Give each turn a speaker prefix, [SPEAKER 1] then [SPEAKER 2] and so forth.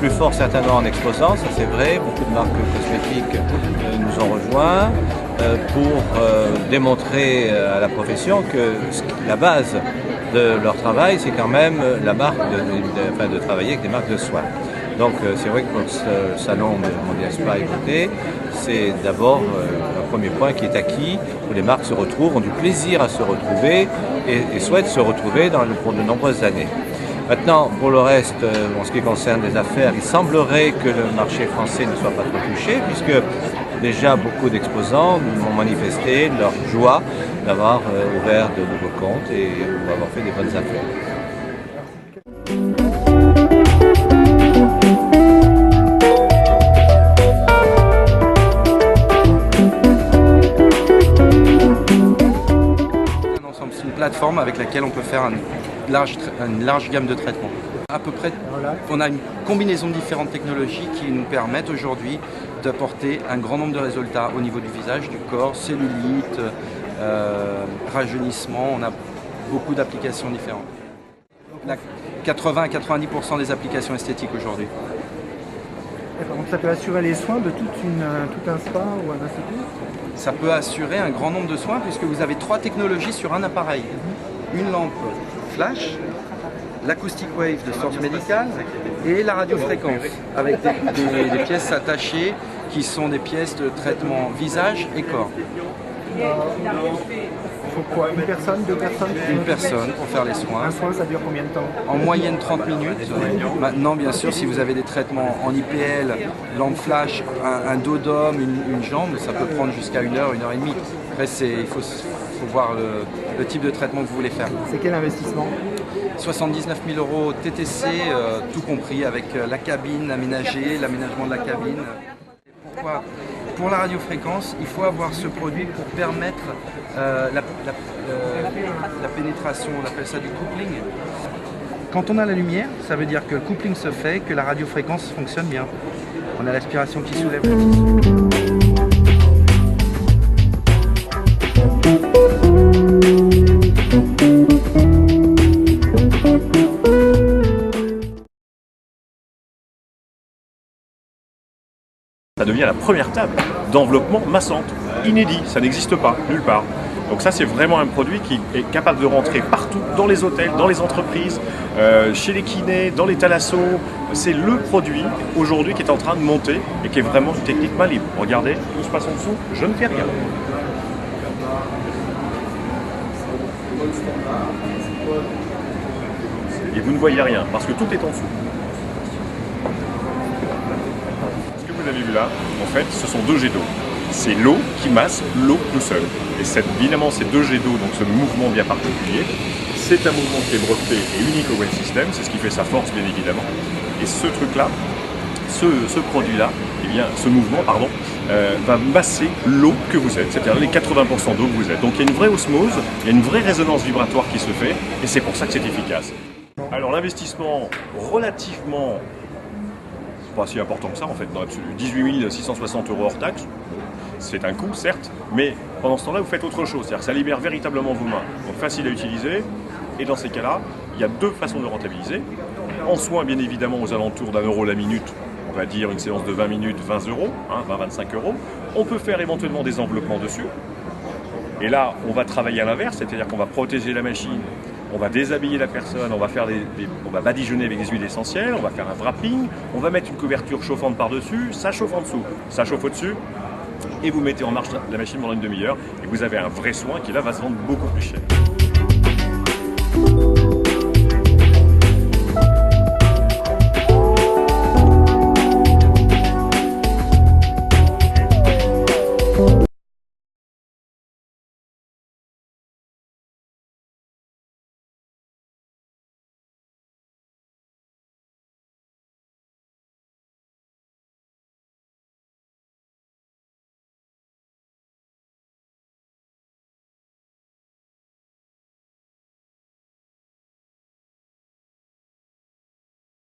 [SPEAKER 1] plus fort certainement en exposant, ça c'est vrai. Beaucoup de marques cosmétiques nous ont rejoints pour démontrer à la profession que la base de leur travail, c'est quand même la marque de travailler avec des marques de soins. Donc c'est vrai que pour ce salon de Mondial Spa et Beauté, c'est d'abord un premier point qui est acquis, où les marques se retrouvent, ont du plaisir à se retrouver et souhaitent se retrouver pour de nombreuses années. Maintenant, pour le reste, en ce qui concerne les affaires, il semblerait que le marché français ne soit pas trop touché, puisque déjà beaucoup d'exposants m'ont manifesté leur joie d'avoir ouvert de nouveaux comptes et d'avoir fait des bonnes affaires.
[SPEAKER 2] C'est une plateforme avec laquelle on peut faire une large gamme de traitements. À peu près, on a une combinaison de différentes technologies qui nous permettent aujourd'hui d'apporter un grand nombre de résultats au niveau du visage, du corps, cellulite, rajeunissement. On a beaucoup d'applications différentes. 80 à 90% des applications esthétiques aujourd'hui.
[SPEAKER 3] Donc ça peut assurer les soins de tout un spa ou un institut?
[SPEAKER 2] Ça peut assurer un grand nombre de soins puisque vous avez 3 technologies sur un appareil. Une lampe flash, l'acoustic wave de source médicale et la radiofréquence avec des pièces attachées qui sont des pièces de traitement visage et corps.
[SPEAKER 3] Il faut quoi? Une personne, 2 personnes?
[SPEAKER 2] Une personne pour faire les soins.
[SPEAKER 3] Un soin, ça dure combien de temps?
[SPEAKER 2] En moyenne 30 minutes. Maintenant, bien sûr, si vous avez des traitements en IPL, lampe flash, un dos d'homme, une jambe, ça peut prendre jusqu'à 1 heure, 1 heure et demie. Après, il faut voir le type de traitement que vous voulez faire.
[SPEAKER 3] C'est quel investissement?
[SPEAKER 2] 79 000 € TTC, tout compris, avec la cabine aménagée, l'aménagement de la cabine. Pourquoi? Pour la radiofréquence, il faut avoir ce produit pour permettre la pénétration, on appelle ça du coupling. Quand on a la lumière, ça veut dire que le coupling se fait, que la radiofréquence fonctionne bien. On a l'aspiration qui soulève.
[SPEAKER 4] Ça devient la première table d'enveloppement massante, inédit, ça n'existe pas, nulle part. Donc ça c'est vraiment un produit qui est capable de rentrer partout, dans les hôtels, dans les entreprises, chez les kinés, dans les thalassos. C'est le produit aujourd'hui qui est en train de monter et qui est vraiment techniquement libre. Regardez, tout se passe en dessous, je ne fais rien. Et vous ne voyez rien, parce que tout est en dessous. Vous avez vu là, en fait, ce sont 2 jets d'eau. C'est l'eau qui masse l'eau tout seul. Et évidemment, ces 2 jets d'eau, donc ce mouvement bien particulier, c'est un mouvement qui est breveté et unique au Well System, c'est ce qui fait sa force, bien évidemment. Et ce truc-là, ce produit-là, eh bien, ce mouvement, pardon, va masser l'eau que vous êtes, c'est-à-dire les 80% d'eau que vous êtes. Donc il y a une vraie osmose, il y a une vraie résonance vibratoire qui se fait, et c'est pour ça que c'est efficace. Alors l'investissement relativement pas si important que ça en fait, dans l'absolu. 18 660 € hors taxe, c'est un coût certes, mais pendant ce temps-là vous faites autre chose, c'est-à-dire que ça libère véritablement vos mains, donc facile à utiliser, et dans ces cas-là, il y a 2 façons de rentabiliser. En soins bien évidemment aux alentours d'1 € la minute, on va dire une séance de 20 minutes, 20 €, hein, 20-25 €. On peut faire éventuellement des enveloppements dessus, et là on va travailler à l'inverse, c'est-à-dire qu'on va protéger la machine. On va déshabiller la personne, on va badigeonner avec des huiles essentielles, on va faire un wrapping, on va mettre une couverture chauffante par-dessus, ça chauffe en dessous, ça chauffe au-dessus, et vous mettez en marche la machine pendant une demi-heure, et vous avez un vrai soin qui là va se vendre beaucoup plus cher.